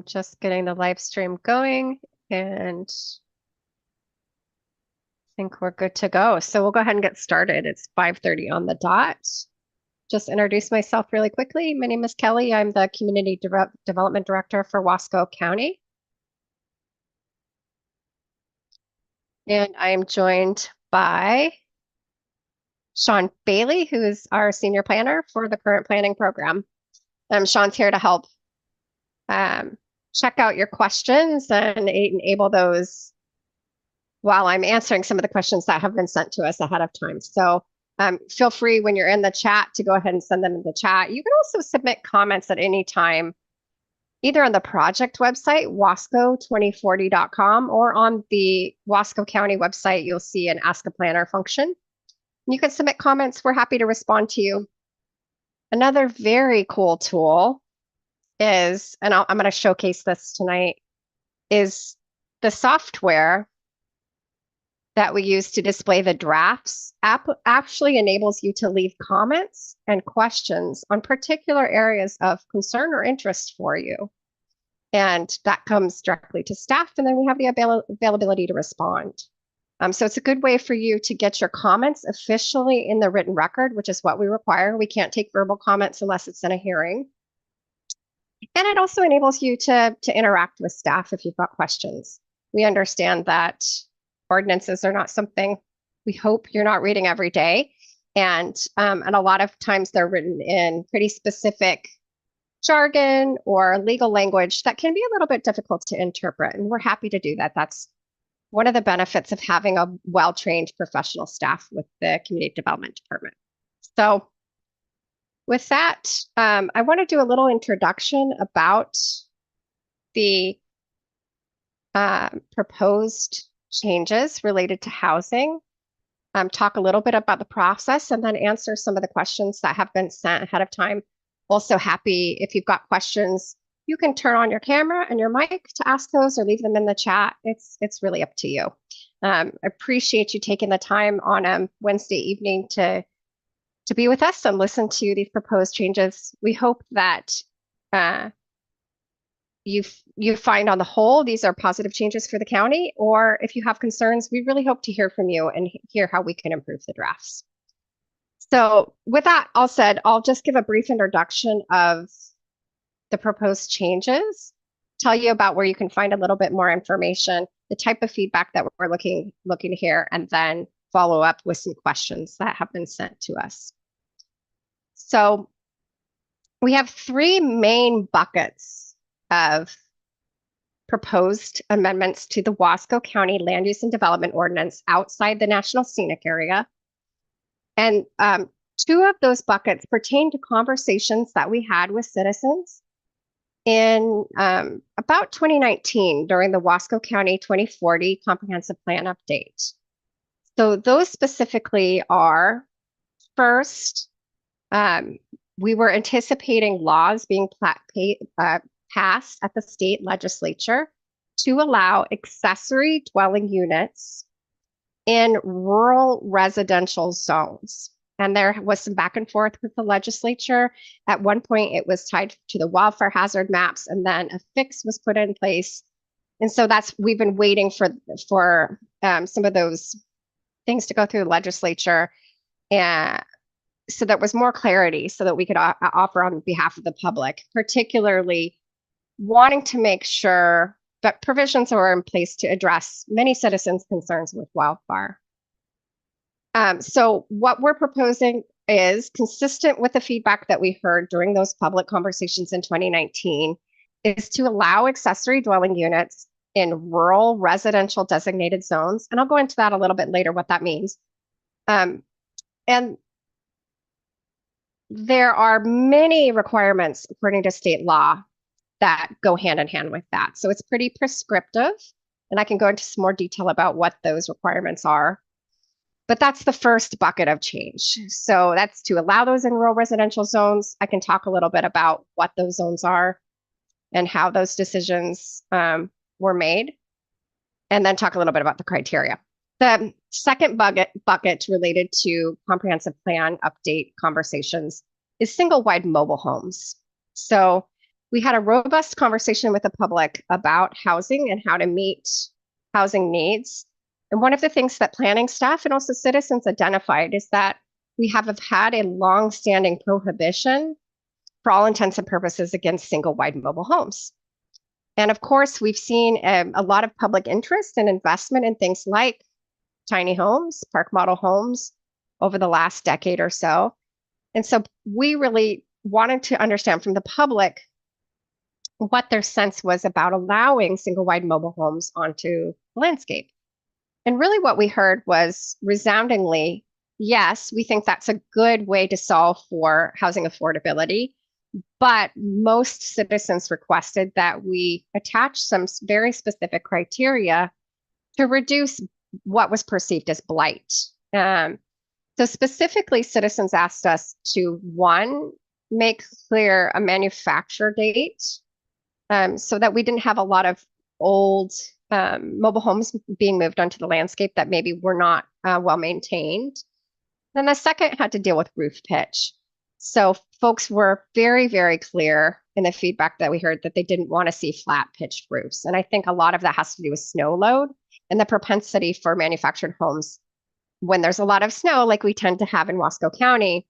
Just getting the live stream going, and I think we're good to go. So we'll go ahead and get started. It's 5:30 on the dot. Just introduce myself really quickly. My name is Kelly. I'm the Community Development Director for Wasco County. And I am joined by Sean Bailey, who is our Senior Planner for the current planning program. Sean's here to help check out your questions and enable those while I'm answering some of the questions that have been sent to us ahead of time. So feel free when you're in the chat to go ahead and send them in the chat. You can also submit comments at any time, either on the project website, wasco2040.com, or on the Wasco County website, you'll see an Ask a Planner function. You can submit comments. We're happy to respond to you. Another very cool tool is, and I'm going to showcase this tonight, is the software that we use to display the drafts actually enables you to leave comments and questions on particular areas of concern or interest for you. And that comes directly to staff, and then we have the availability to respond. So it's a good way for you to get your comments officially in the written record, which is what we require. We can't take verbal comments unless it's in a hearing. And it also enables you to interact with staff if you've got questions. We understand that ordinances are not something we hope you're not reading every day. And a lot of times they're written in pretty specific jargon or legal language that can be a little bit difficult to interpret. And we're happy to do that. That's one of the benefits of having a well-trained professional staff with the Community Development Department. So with that, I want to do a little introduction about the proposed changes related to housing, talk a little bit about the process, and then answer some of the questions that have been sent ahead of time. Also happy if you've got questions, you can turn on your camera and your mic to ask those or leave them in the chat. It's really up to you. I appreciate you taking the time on a Wednesday evening to be with us and listen to these proposed changes. We hope that you find on the whole these are positive changes for the county, or if you have concerns, we really hope to hear from you and hear how we can improve the drafts. So with that all said, I'll just give a brief introduction of the proposed changes, tell you about where you can find a little bit more information, the type of feedback that we're looking to hear, and then follow up with some questions that have been sent to us. So we have three main buckets of proposed amendments to the Wasco County Land Use and Development Ordinance outside the National Scenic Area. And two of those buckets pertain to conversations that we had with citizens in about 2019 during the Wasco County 2040 Comprehensive Plan Update. So those specifically are, first, we were anticipating laws being passed at the state legislature to allow accessory dwelling units in rural residential zones. And there was some back and forth with the legislature. At one point, it was tied to the wildfire hazard maps, and then a fix was put in place. And so we've been waiting for some of those things to go through the legislature, and so there was more clarity so that we could offer on behalf of the public, particularly wanting to make sure that provisions are in place to address many citizens' concerns with wildfire. So what we're proposing is consistent with the feedback that we heard during those public conversations in 2019, is to allow accessory dwelling units in rural residential designated zones. And I'll go into that a little bit later, what that means. And there are many requirements according to state law that go hand in hand with that. So it's pretty prescriptive, and I can go into some more detail about what those requirements are. But that's the first bucket of change. So that's to allow those in rural residential zones. I can talk a little bit about what those zones are and how those decisions were made, and then talk a little bit about the criteria. The second bucket related to comprehensive plan update conversations is single wide mobile homes. So We had a robust conversation with the public about housing and how to meet housing needs. And one of the things that planning staff and also citizens identified is that we have had a long-standing prohibition for all intents and purposes against single-wide mobile homes. And of course, we've seen a lot of public interest and investment in things like tiny homes, park model homes over the last decade or so. And so we really wanted to understand from the public what their sense was about allowing single-wide mobile homes onto the landscape. And really what we heard was resoundingly, yes, we think that's a good way to solve for housing affordability. But most citizens requested that we attach some very specific criteria to reduce what was perceived as blight. So specifically, citizens asked us to, one, make clear a manufacture date so that we didn't have a lot of old mobile homes being moved onto the landscape that maybe were not well maintained. Then the second had to deal with roof pitch. So folks were very, very clear in the feedback that we heard that they didn't want to see flat pitched roofs. And I think a lot of that has to do with snow load and the propensity for manufactured homes when there's a lot of snow, like we tend to have in Wasco County,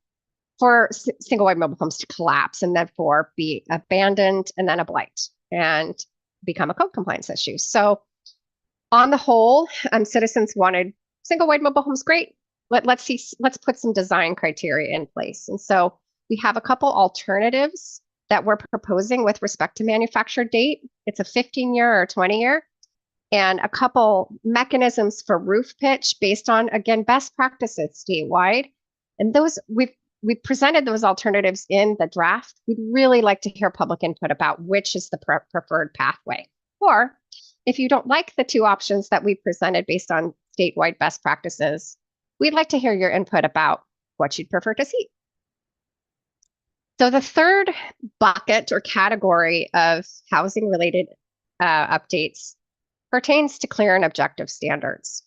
for single-wide mobile homes to collapse and therefore be abandoned and then a blight and become a code compliance issue. So on the whole, citizens wanted single-wide mobile homes, great. Let's put some design criteria in place. And so we have a couple alternatives that we're proposing with respect to manufacture date. It's a 15-year or 20-year, and a couple mechanisms for roof pitch based on, again, best practices statewide. And those we've presented those alternatives in the draft. We'd really like to hear public input about which is the preferred pathway. Or if you don't like the two options that we presented based on statewide best practices, we'd like to hear your input about what you'd prefer to see. So the third bucket or category of housing-related updates pertains to clear and objective standards.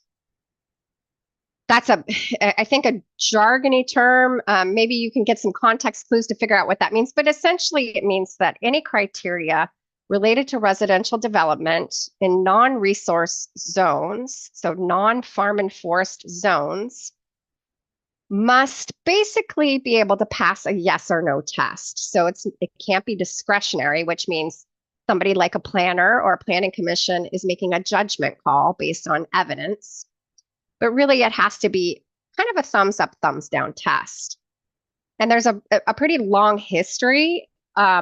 That's I think, a jargony term. Maybe you can get some context clues to figure out what that means, but essentially it means that any criteria related to residential development in non-resource zones, so non-farm and forest zones, must basically be able to pass a yes or no test. So it can't be discretionary, which means somebody like a planner or a planning commission is making a judgment call based on evidence. But really, it has to be kind of a thumbs up, thumbs down test. And there's a pretty long history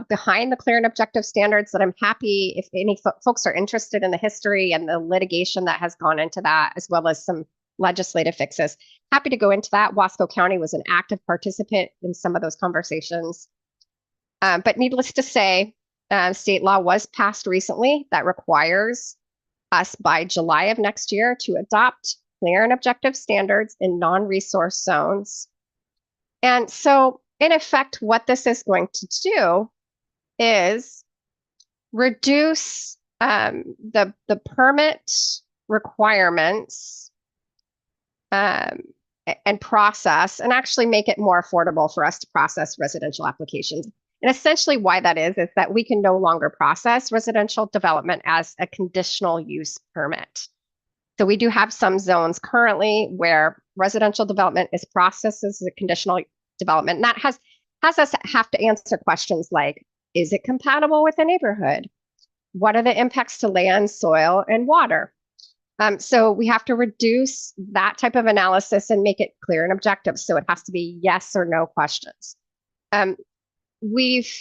behind the clear and objective standards that I'm happy if any folks are interested in the history and the litigation that has gone into that, as well as some legislative fixes. Happy to go into that. Wasco County was an active participant in some of those conversations. But needless to say, state law was passed recently that requires us by July of next year to adopt clear and objective standards in non-resource zones. And so, in effect, what this is going to do is reduce the permit requirements and process, and actually make it more affordable for us to process residential applications. And essentially why that is that we can no longer process residential development as a conditional use permit. So we do have some zones currently where residential development is processed as a conditional development. And that has us have to answer questions like, is it compatible with a neighborhood? What are the impacts to land, soil, and water? So we have to reduce that type of analysis and make it clear and objective. So it has to be yes or no questions. We've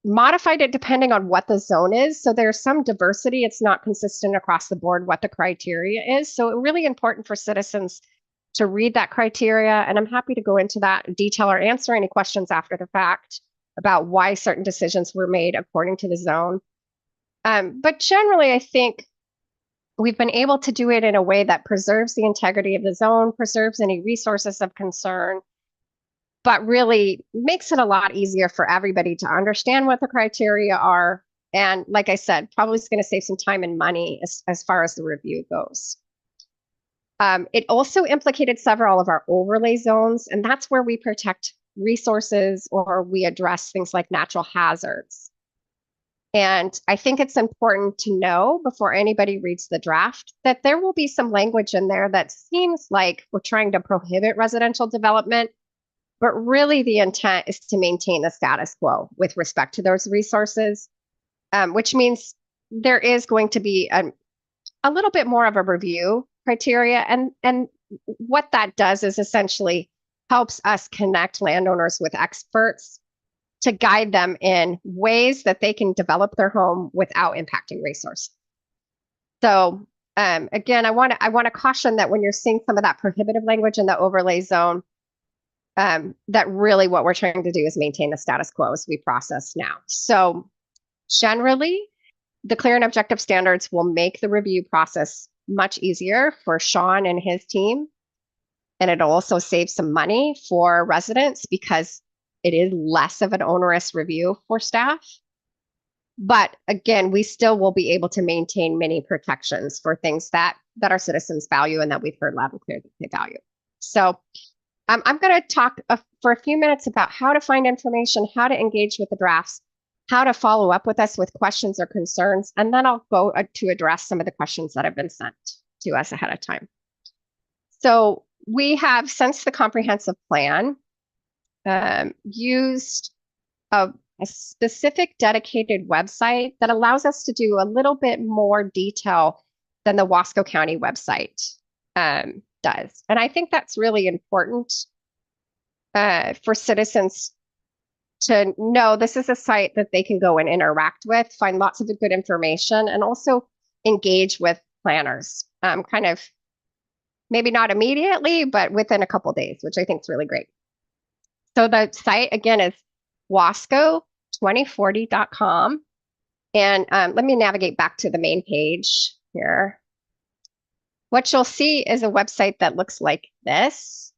modified it depending on what the zone is. So there's some diversity. It's not consistent across the board what the criteria is. So it's really important for citizens to read that criteria. And I'm happy to go into that in detail or answer any questions after the fact about why certain decisions were made according to the zone. But generally, I think we've been able to do it in a way that preserves the integrity of the zone, preserves any resources of concern, but really makes it a lot easier for everybody to understand what the criteria are. And like I said, probably is going to save some time and money as far as the review goes. It also implicated several of our overlay zones, and that's where we protect resources or we address things like natural hazards. And I think it's important to know before anybody reads the draft that there will be some language in there that seems like we're trying to prohibit residential development, but really the intent is to maintain the status quo with respect to those resources, which means there is going to be a little bit more of a review criteria. And what that does is essentially helps us connect landowners with experts to guide them in ways that they can develop their home without impacting resources. So again, I want to caution that when you're seeing some of that prohibitive language in the overlay zone, that really what we're trying to do is maintain the status quo as we process now. So generally, the clear and objective standards will make the review process much easier for Sean and his team. And it'll also save some money for residents because it is less of an onerous review for staff. But again, we still will be able to maintain many protections for things that our citizens value and that we've heard loud and clear that they value. So I'm going to talk for a few minutes about how to find information, how to engage with the drafts, how to follow up with us with questions or concerns, and then I'll go to address some of the questions that have been sent to us ahead of time. So we have, since the comprehensive plan, used a specific dedicated website that allows us to do a little bit more detail than the Wasco County website does. And I think that's really important for citizens to know this is a site that they can go and interact with, find lots of good information, and also engage with planners, kind of maybe not immediately, but within a couple days, which I think is really great. So the site, again, is wasco2040.com. And let me navigate back to the main page here. What you'll see is a website that looks like this.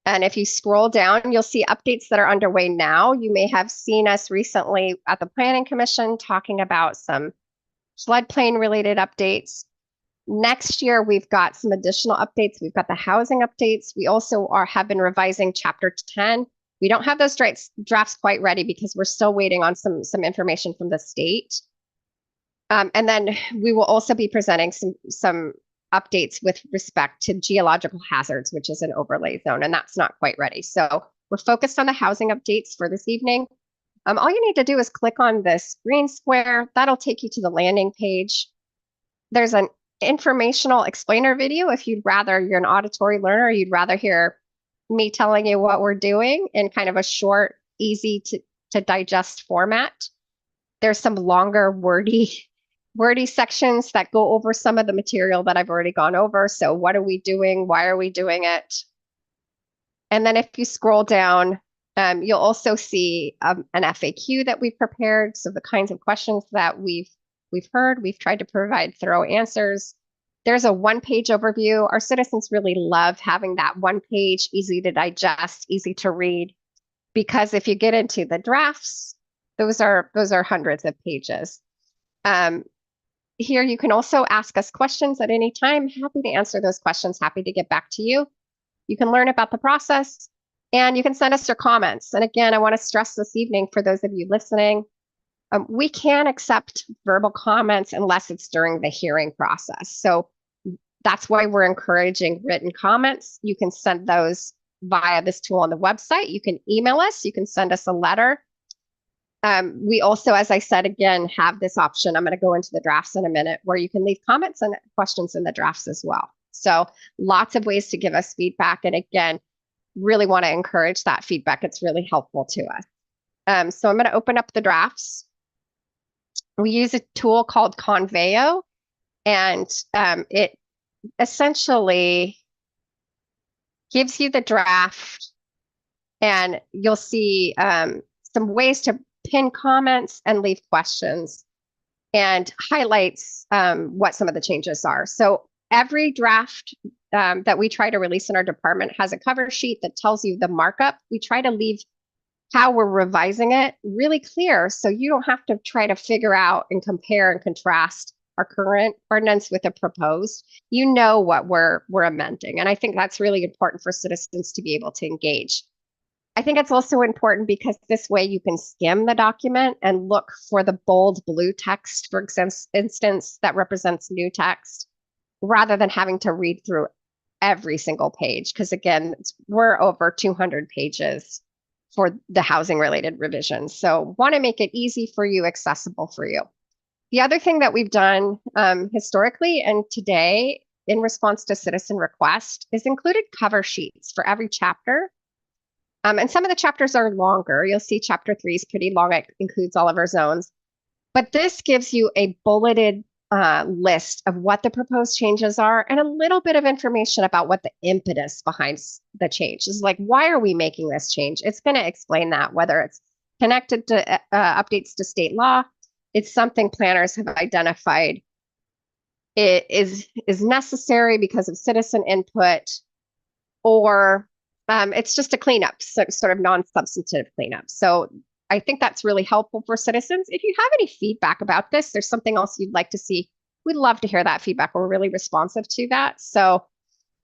And if you scroll down, you'll see updates that are underway now. You may have seen us recently at the Planning Commission talking about some floodplain related updates. Next year, we've got some additional updates. We've got the housing updates. We also have been revising Chapter 10. We don't have those drafts quite ready because we're still waiting on some information from the state. And then we will also be presenting some updates with respect to geological hazards, which is an overlay zone, and that's not quite ready. So we're focused on the housing updates for this evening. All you need to do is click on this green square. That'll take you to the landing page. There's an informational explainer video if you're an auditory learner, you'd rather hear me telling you what we're doing in kind of a short, easy to digest format. There's some longer wordy sections that go over some of the material that I've already gone over. So what are we doing? Why are we doing it? And then if you scroll down, you'll also see an FAQ that we've prepared. So the kinds of questions that we've heard, we've tried to provide thorough answers. There's a one-page overview. Our citizens really love having that one page, easy to digest, easy to read, because if you get into the drafts, those are hundreds of pages. Here, you can also ask us questions at any time. Happy to answer those questions, happy to get back to you. You can learn about the process and you can send us your comments. And again, I want to stress this evening for those of you listening, we can accept verbal comments unless it's during the hearing process. So that's why we're encouraging written comments. You can send those via this tool on the website. You can email us. You can send us a letter. We also, as I said, again, have this option. I'm going to go into the drafts in a minute where you can leave comments and questions in the drafts as well. So lots of ways to give us feedback. And again, really want to encourage that feedback. It's really helpful to us. So I'm going to open up the drafts. We use a tool called Conveo, and it essentially gives you the draft, and you'll see some ways to pin comments and leave questions, and highlights what some of the changes are. So every draft that we try to release in our department has a cover sheet that tells you the markup. We try to leave how we're revising it really clear, so you don't have to try to figure out and compare and contrast our current ordinance with a proposed. You know what we're amending, and I think that's really important for citizens to be able to engage. I think it's also important because this way you can skim the document and look for the bold blue text, for instance, that represents new text, rather than having to read through every single page. Because again, we're over 200 pages for the housing related revisions. So want to make it easy for you, accessible for you. The other thing that we've done historically and today in response to citizen request is included cover sheets for every chapter. And some of the chapters are longer. You'll see chapter 3 is pretty long. It includes all of our zones. But this gives you a bulleted list of what the proposed changes are and a little bit of information about what the impetus behind the change is. Like, why are we making this change? It's going to explain that, whether it's connected to updates to state law, it's something planners have identified it is necessary because of citizen input, or it's just a cleanup, sort of non-substantive cleanup. So I think that's really helpful for citizens. If you have any feedback about this, there's something else you'd like to see, we'd love to hear that feedback. We're really responsive to that. So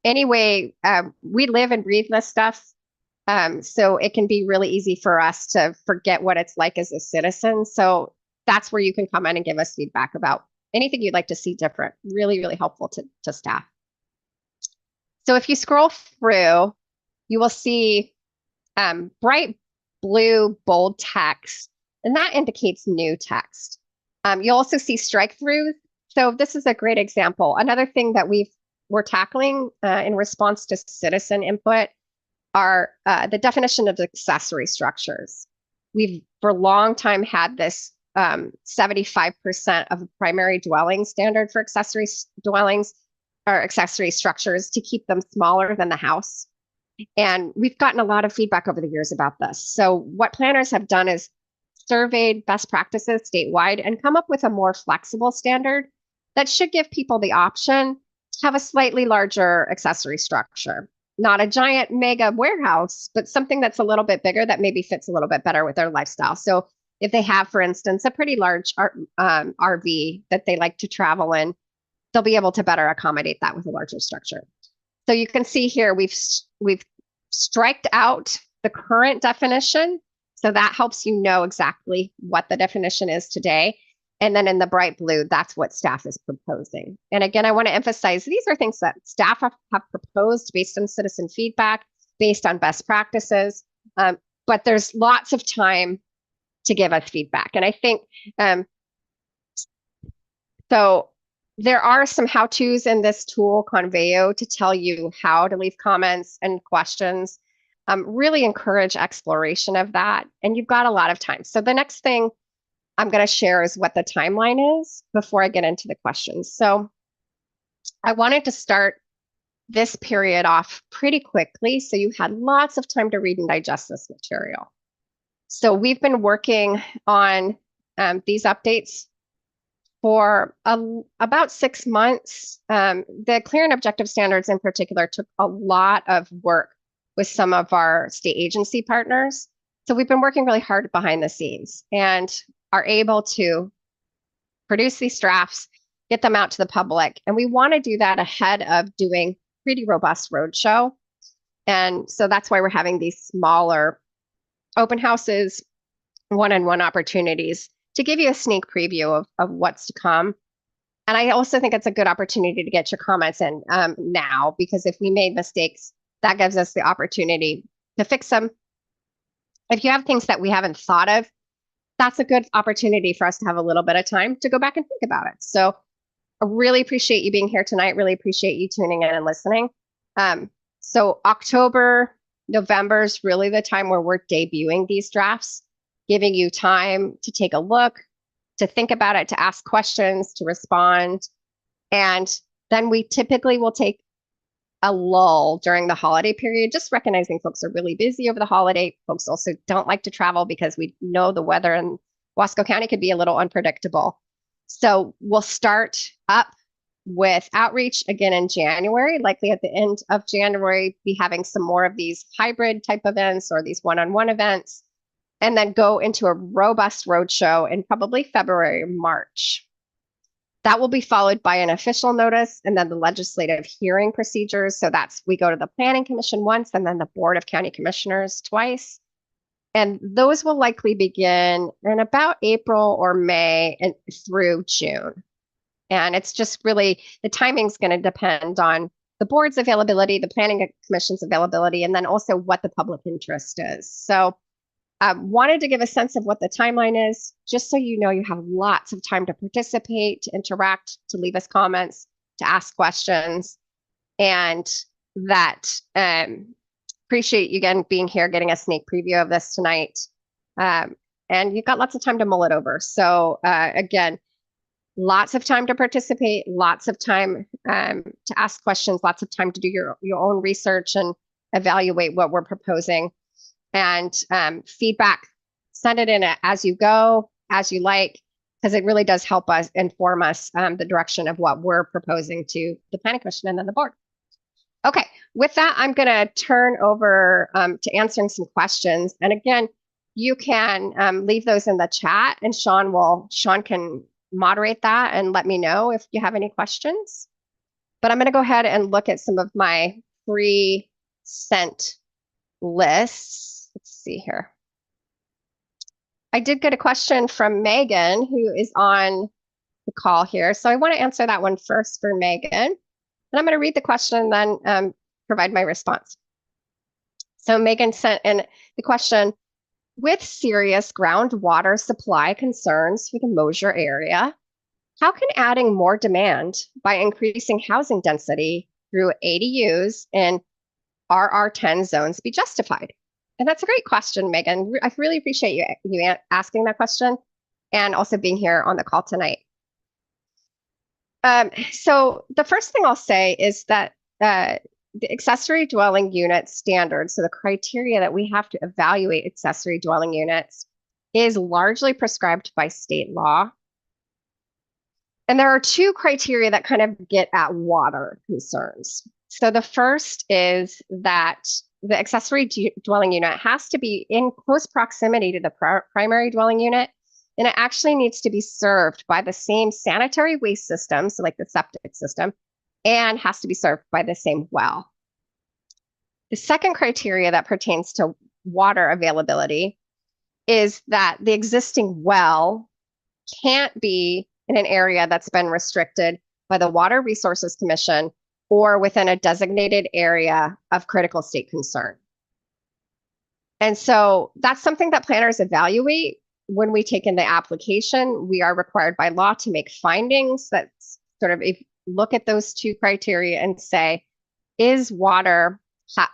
anyway, we live and breathe this stuff. So it can be really easy for us to forget what it's like as a citizen. So that's where you can come in and give us feedback about anything you'd like to see different. Really, really helpful to staff. So if you scroll through, you will see bright blue, bold text, and that indicates new text. You'll also see strike throughs. So this is a great example. Another thing that we're tackling in response to citizen input are the definition of accessory structures. We've for a long time had this 75% of the primary dwelling standard for accessory dwellings or accessory structures to keep them smaller than the house. And we've gotten a lot of feedback over the years about this. So what planners have done is surveyed best practices statewide and come up with a more flexible standard that should give people the option to have a slightly larger accessory structure. Not a giant mega warehouse, but something that's a little bit bigger that maybe fits a little bit better with their lifestyle. So if they have, for instance, a pretty large RV that they like to travel in, they'll be able to better accommodate that with a larger structure. So you can see here, we've striked out the current definition. So that helps you know exactly what the definition is today. And then in the bright blue, that's what staff is proposing. And again, I want to emphasize, these are things that staff have proposed based on citizen feedback, based on best practices. But there's lots of time to give us feedback. And I think, so there are some how-tos in this tool, Conveo, to tell you how to leave comments and questions. Really encourage exploration of that. And you've got a lot of time. So the next thing I'm going to share is what the timeline is before I get into the questions. So I wanted to start this period off pretty quickly so you had lots of time to read and digest this material. So we've been working on these updates for about 6 months. The clear and objective standards in particular took a lot of work with some of our state agency partners. So we've been working really hard behind the scenes and are able to produce these drafts, get them out to the public. And we want to do that ahead of doing pretty robust roadshow. And so that's why we're having these smaller open houses, one-on-one opportunities to give you a sneak preview of what's to come. And I also think it's a good opportunity to get your comments in now, because if we made mistakes, that gives us the opportunity to fix them. If you have things that we haven't thought of, that's a good opportunity for us to have a little bit of time to go back and think about it. So I really appreciate you being here tonight. Really appreciate you tuning in and listening. So October, November is really the time where we're debuting these drafts, giving you time to take a look, to think about it, to ask questions, to respond. And then we typically will take a lull during the holiday period, just recognizing folks are really busy over the holiday. Folks also don't like to travel because we know the weather in Wasco County could be a little unpredictable. So we'll start up with outreach again in January, likely at the end of January, be having some more of these hybrid type events or these one-on-one events, and then go into a robust roadshow in probably February or March. That will be followed by an official notice and then the legislative hearing procedures. So we go to the Planning Commission once and then the Board of County Commissioners twice. And those will likely begin in about April or May and through June. And it's just really, the timing's going to depend on the board's availability, the Planning Commission's availability, and then also what the public interest is. So wanted to give a sense of what the timeline is, just so you know you have lots of time to participate, to interact, to leave us comments, to ask questions, and that appreciate you again being here, getting a sneak preview of this tonight. And you've got lots of time to mull it over. So again, lots of time to participate, lots of time to ask questions, lots of time to do your own research and evaluate what we're proposing. And feedback, send it in as you go, as you like, because it really does help us inform us the direction of what we're proposing to the Planning Commission and then the board. Okay, with that, I'm going to turn over to answering some questions. And again, you can leave those in the chat, and Sean can moderate that and let me know if you have any questions. But I'm going to go ahead and look at some of my pre-sent lists. Let's see here. I did get a question from Megan, who is on the call here. So I want to answer that one first for Megan. And I'm going to read the question and then provide my response. So Megan sent in the question, with serious groundwater supply concerns for the Mosier area, how can adding more demand by increasing housing density through ADUs in RR10 zones be justified? And that's a great question, Megan. I really appreciate you asking that question and also being here on the call tonight. So the first thing I'll say is that the accessory dwelling unit standards, so the criteria that we have to evaluate accessory dwelling units, is largely prescribed by state law. And there are two criteria that kind of get at water concerns. So the first is that the accessory dwelling unit has to be in close proximity to the primary dwelling unit, and it actually needs to be served by the same sanitary waste system, so like the septic system, and has to be served by the same well. The second criteria that pertains to water availability is that the existing well can't be in an area that's been restricted by the Water Resources Commission or within a designated area of critical state concern. And so that's something that planners evaluate when we take in the application. We are required by law to make findings that sort of look at those two criteria and say, is water,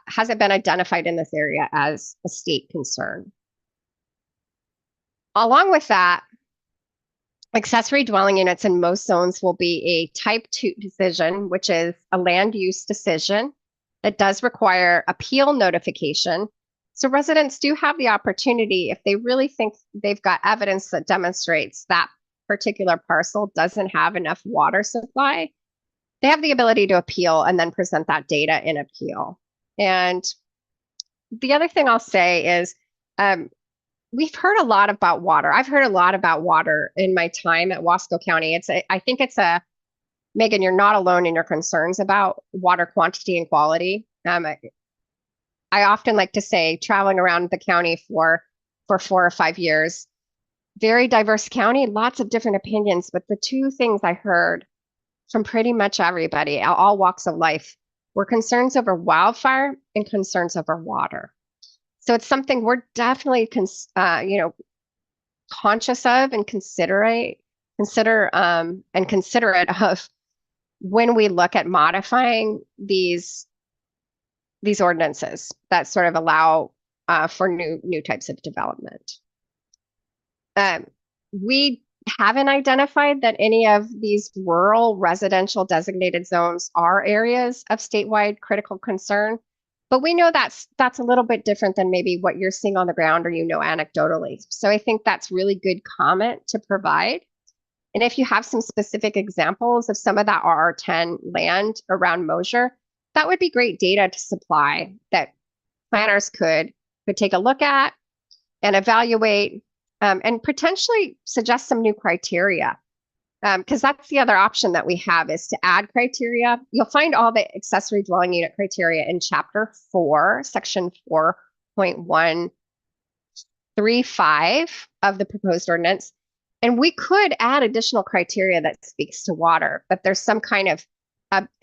has it been identified in this area as a state concern? Along with that, accessory dwelling units in most zones will be a type 2 decision, which is a land use decision that does require appeal notification. So residents do have the opportunity, if they really think they've got evidence that demonstrates that particular parcel doesn't have enough water supply, they have the ability to appeal and then present that data in appeal. And the other thing I'll say is, we've heard a lot about water. I've heard a lot about water in my time at Wasco County. I think Megan, you're not alone in your concerns about water quantity and quality. I often like to say, traveling around the county for 4 or 5 years, very diverse county, lots of different opinions, but the two things I heard from pretty much everybody, all walks of life, were concerns over wildfire and concerns over water. So it's something we're definitely conscious of and considerate of when we look at modifying these ordinances that sort of allow for new types of development. We haven't identified that any of these rural residential designated zones are areas of statewide critical concern. But we know that's a little bit different than maybe what you're seeing on the ground or anecdotally. So I think that's really good comment to provide. And if you have some specific examples of some of that RR10 land around Mosier, that would be great data to supply that planners could take a look at and evaluate and potentially suggest some new criteria. because that's the other option that we have is to add criteria. You'll find all the accessory dwelling unit criteria in Chapter 4, Section 4.135 of the proposed ordinance. And we could add additional criteria that speaks to water, but there's some kind of,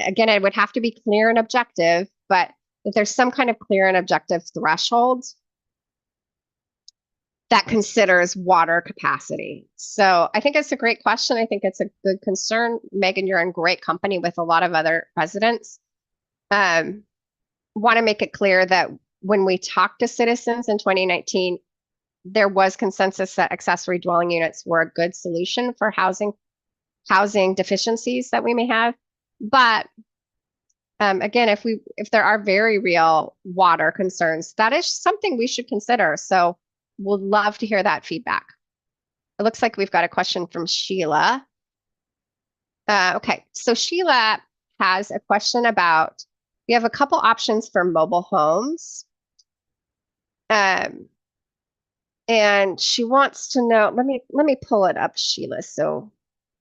again, it would have to be clear and objective, but if there's some kind of clear and objective threshold that considers water capacity. So I think it's a great question. I think it's a good concern. Megan, you're in great company with a lot of other residents. Want to make it clear that when we talked to citizens in 2019, there was consensus that accessory dwelling units were a good solution for housing deficiencies that we may have. But again, if there are very real water concerns, that is something we should consider. So we'll love to hear that feedback. It looks like we've got a question from Sheila. Okay, so Sheila has a question about, we have a couple options for mobile homes. And she wants to know, let me pull it up, Sheila. So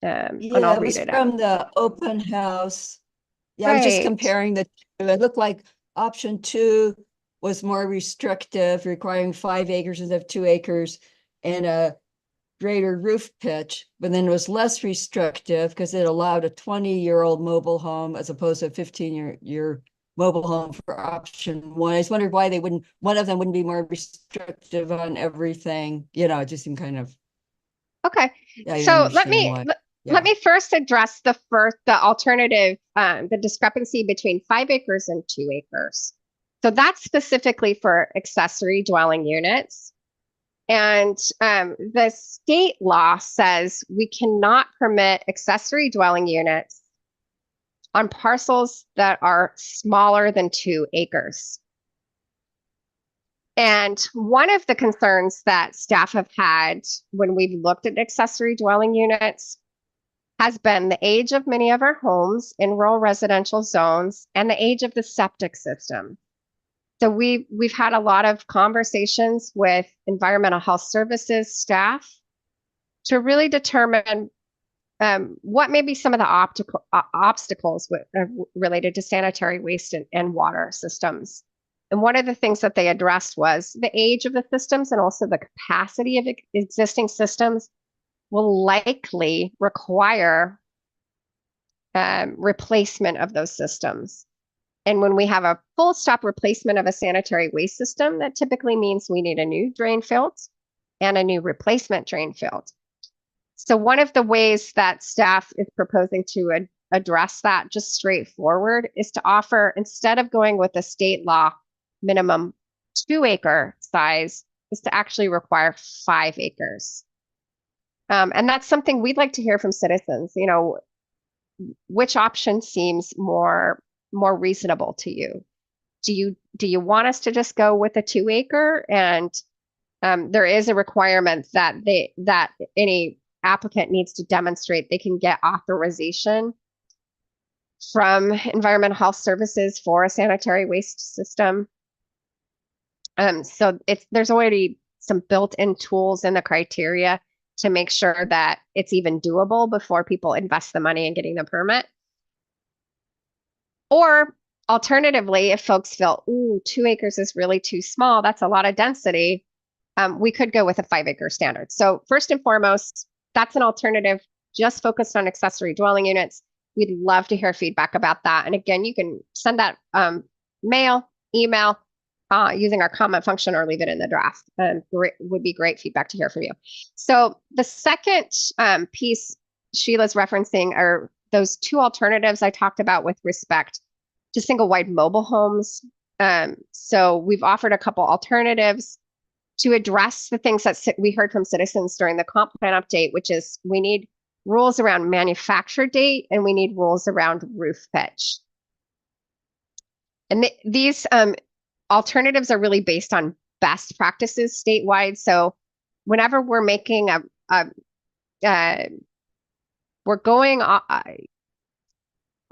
and I'll read it from out. the open house. Yeah, I was Right. just comparing the two. It looked like option 2 was more restrictive, requiring 5 acres instead of 2 acres and a greater roof pitch, but then it was less restrictive because it allowed a 20-year-old mobile home as opposed to a 15-year mobile home for option 1. I just wondered why one of them wouldn't be more restrictive on everything. It just seemed kind of. Okay. Yeah, So let me first address the alternative, the discrepancy between 5 acres and 2 acres. So that's specifically for accessory dwelling units. And the state law says we cannot permit accessory dwelling units on parcels that are smaller than 2 acres. And one of the concerns that staff have had when we've looked at accessory dwelling units has been the age of many of our homes in rural residential zones and the age of the septic system. So we've had a lot of conversations with environmental health services staff to really determine what may be some of the obstacles related to sanitary waste and water systems. And one of the things that they addressed was the age of the systems and also the capacity of existing systems will likely require replacement of those systems. And when we have a full stop replacement of a sanitary waste system, that typically means we need a new drain field and a new replacement drain field. So one of the ways that staff is proposing to address that just straightforward is to offer, instead of going with the state law minimum 2 acre size, is to actually require 5 acres. And that's something we'd like to hear from citizens. Which option seems more reasonable to you? Do you want us to just go with a 2 acre? And there is a requirement that any applicant needs to demonstrate they can get authorization from environmental health services for a sanitary waste system. So there's already some built-in tools in the criteria to make sure that it's even doable before people invest the money in getting the permit. Or alternatively, if folks feel, ooh, 2 acres is really too small, that's a lot of density, we could go with a 5 acre standard. So first and foremost, that's an alternative just focused on accessory dwelling units. We'd love to hear feedback about that. And again, you can send that mail, email, using our comment function or leave it in the draft. Would be great feedback to hear from you. So the second piece Sheila's referencing are those 2 alternatives I talked about with respect to single wide mobile homes. So we've offered a couple alternatives to address the things that we heard from citizens during the comp plan update, which is we need rules around manufacture date and we need rules around roof pitch. And these alternatives are really based on best practices statewide. So whenever we're making we're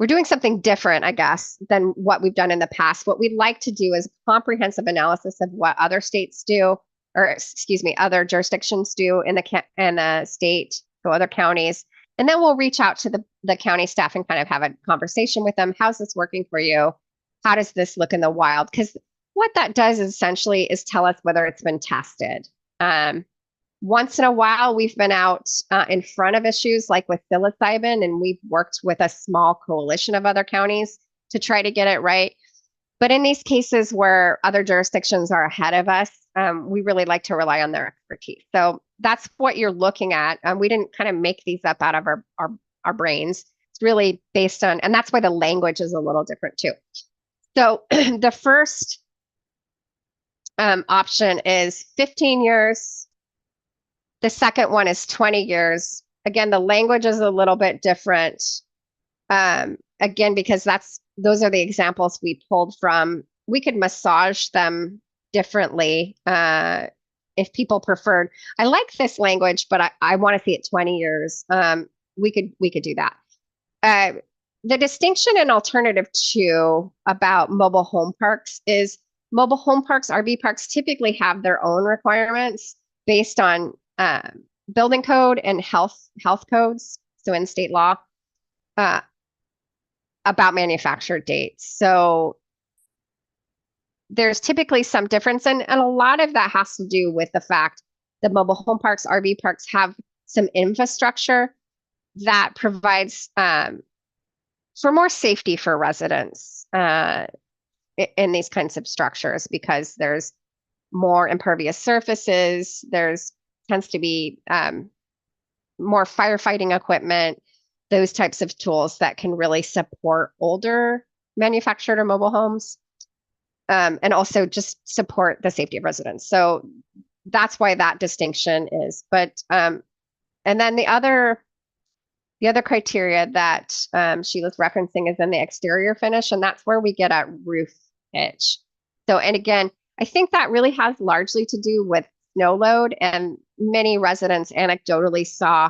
doing something different, I guess, than what we've done in the past. What we'd like to do is comprehensive analysis of what other states do, or excuse me, other jurisdictions do in the state, so other counties, And then we'll reach out to the county staff and kind of have a conversation with them. How's this working for you? How does this look in the wild? Because what that does essentially is tell us whether it's been tested. Once in a while, we've been out in front of issues like with psilocybin, and we've worked with a small coalition of other counties to try to get it right. But in these cases where other jurisdictions are ahead of us, we really like to rely on their expertise. So that's what you're looking at. We didn't kind of make these up out of our brains. It's really based on, and that's why the language is a little different too. So the first option is 15 years. The second one is 20 years. Again, the language is a little bit different. Again, because those are the examples we pulled from. We could massage them differently if people preferred. I like this language, but I want to see it 20 years. We could do that. The distinction in alternative two about mobile home parks is mobile home parks, RV parks typically have their own requirements based on building code and health codes, so in state law, about manufacture dates. So there's typically some difference, and a lot of that has to do with the fact that mobile home parks, RV parks have some infrastructure that provides for more safety for residents in these kinds of structures, because there's more impervious surfaces, there's tends to be more firefighting equipment, those types of tools that can really support older manufactured or mobile homes, and also just support the safety of residents. So that's why that distinction is. But and then the other criteria that Sheila's referencing is in the exterior finish, and that's where we get at roof pitch. So, and again, I think that really has largely to do with snow load, and many residents anecdotally saw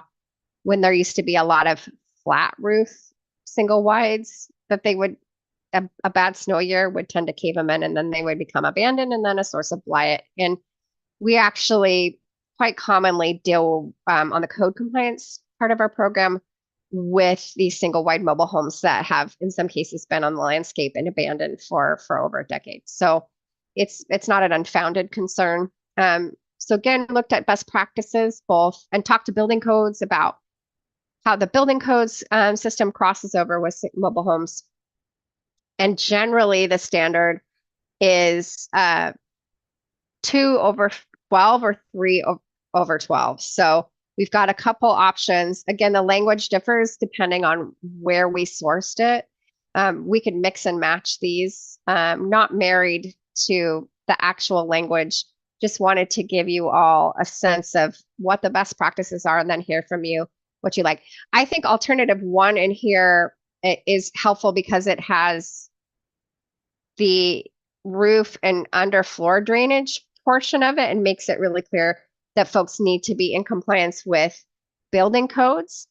when there used to be a lot of flat roof single wides that they would, a bad snow year would tend to cave them in, and then they would become abandoned and then a source of blight. And we actually quite commonly deal on the code compliance part of our program with these single wide mobile homes that have in some cases been on the landscape and abandoned for over a decade. So it's not an unfounded concern. So again, looked at best practices both and talked to building codes about how the building codes system crosses over with mobile homes. And generally the standard is 2/12 or 3/12. So we've got a couple options. Again, the language differs depending on where we sourced it. We could mix and match these, not married to the actual language, just wanted to give you all a sense of what the best practices are and then hear from you what you like. I think alternative one in here is helpful because it has the roof and underfloor drainage portion of it and makes it really clear that folks need to be in compliance with building codes.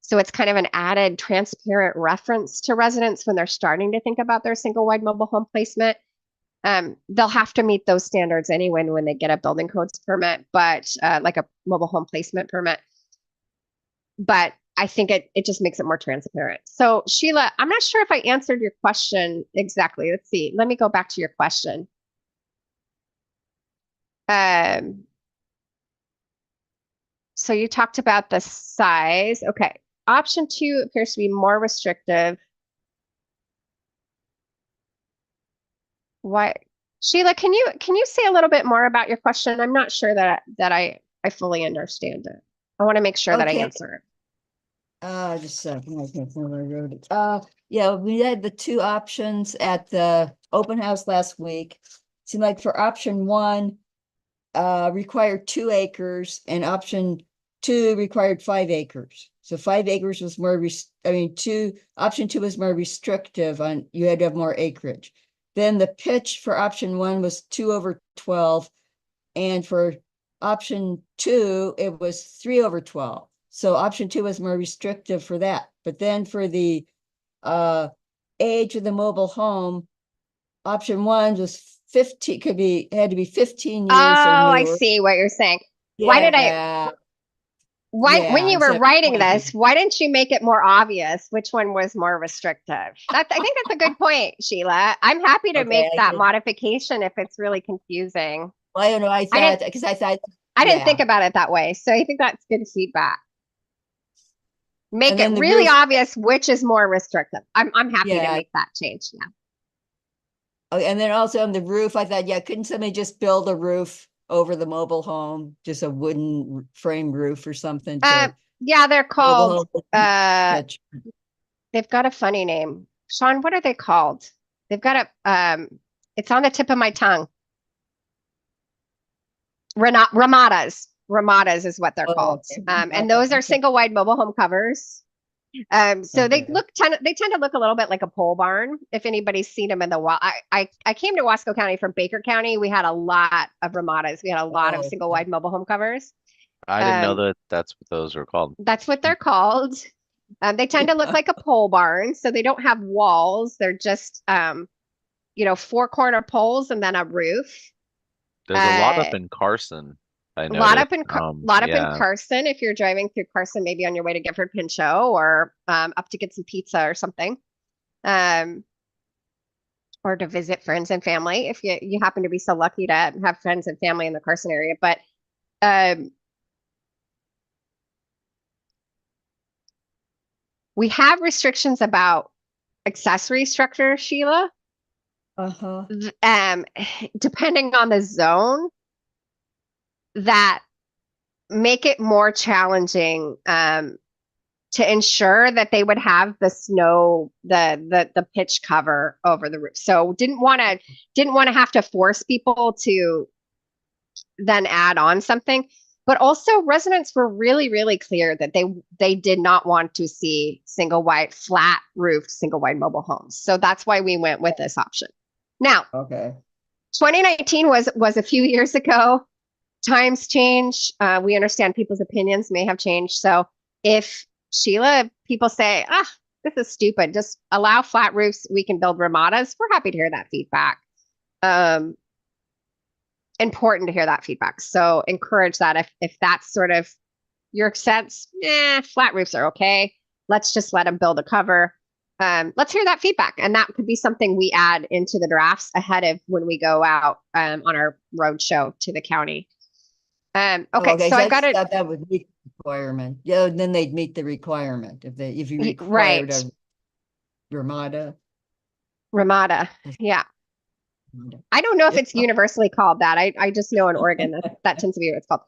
So it's kind of an added transparent reference to residents when they're starting to think about their single wide mobile home placement. They'll have to meet those standards anyway when they get a building codes permit, but like a mobile home placement permit. But I think it just makes it more transparent. So Sheila, I'm not sure if I answered your question exactly. Let's see. Let me go back to your question. So you talked about the size. Okay. Option 2 appears to be more restrictive. Why, Sheila, can you say a little bit more about your question? I'm not sure that I fully understand it. I want to make sure that I answer it. Just a second. I can't remember where I wrote it. Yeah, we had the two options at the open house last week. Seemed like for option 1, required 2 acres, and option 2 required 5 acres. So 5 acres was more, option 2 was more restrictive on, you had to have more acreage. Then the pitch for option 1 was 2/12. And for option 2, it was 3/12. So option 2 was more restrictive for that. But then for the age of the mobile home, option 1 was 15, had to be 15 years or Oh, I newer. see what you're saying. Yeah. Why did I when Yeah, you were instead of writing 20 this, why didn't you make it more obvious which one was more restrictive? I think that's a good point, Sheila. I'm happy to Okay, make that modification if it's really confusing. well, I don't know. I I thought didn't because I thought, I didn't think yeah, about it that way. So I think that's good feedback. Make and it then the really roof, obvious which is more restrictive. I'm happy to yeah. make that change. Yeah. Oh, and then also on the roof, I thought, yeah, couldn't somebody just build a roof over the mobile home, just a wooden frame roof or something Uh to yeah, they're mobile called home pitch? they've got a funny name. Sean, what are they called? They've got a it's on the tip of my tongue. Ramadas. Ramadas is what they're Oh, called. okay, And okay, those are okay, single wide mobile home covers. So okay. they tend to look a little bit like a pole barn. If anybody's seen them in the wild, I came to Wasco County from Baker County. We had a lot of Ramadas. We had a lot of Oh, single okay. wide mobile home covers. I didn't know Um, that that's what those were called. that's what they're called. They tend to look Yeah. like a pole barn, so they don't have walls. They're just four corner poles and then a roof. There's a lot up Uh, in Carson, I lot noticed. up in lot up in Yeah. Carson if you're driving through Carson, maybe on your way to Gifford Pinchot or up to get some pizza or something. Um, or to visit friends and family if you happen to be so lucky to have friends and family in the Carson area. But um, we have restrictions about accessory structure, Sheila. Uh-huh. Um, depending on the zone, that make it more challenging to ensure that they would have the snow, the pitch cover over the roof. So didn't want to have to force people to then add on something. But also residents were really, really clear that they did not want to see single wide, flat roofed, single wide mobile homes. So that's why we went with this option. Now, Okay. 2019 was a few years ago. Times change. We understand people's opinions may have changed. So if Sheila, people say, this is stupid, just allow flat roofs, we can build ramadas, we're happy to hear that feedback. Um, important to hear that feedback. So encourage that if that's sort of your sense, flat roofs are okay. Let's just let them build a cover. Let's hear that feedback. And that could be something we add into the drafts ahead of when we go out on our road show to the county. Oh, Okay, okay. so So I've got it. that would meet the requirement. Yeah, then they'd meet the requirement if you required Right. a Ramada. Ramada. Yeah. I don't know if it's universally called that. I just know in Oregon that tends to be what it's called.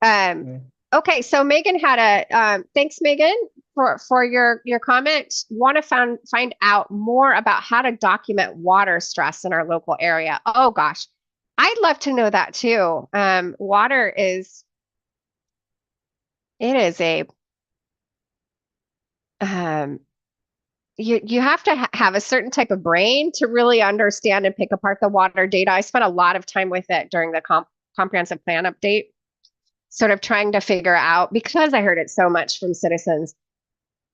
Um, Yeah. okay, so Megan had thanks Megan for your comment. Want to find out more about how to document water stress in our local area. Oh gosh, I'd love to know that too. Water is a um, you have to have a certain type of brain to really understand and pick apart the water data. I spent a lot of time with it during the comprehensive plan update, sort of trying to figure out, because I heard it so much from citizens,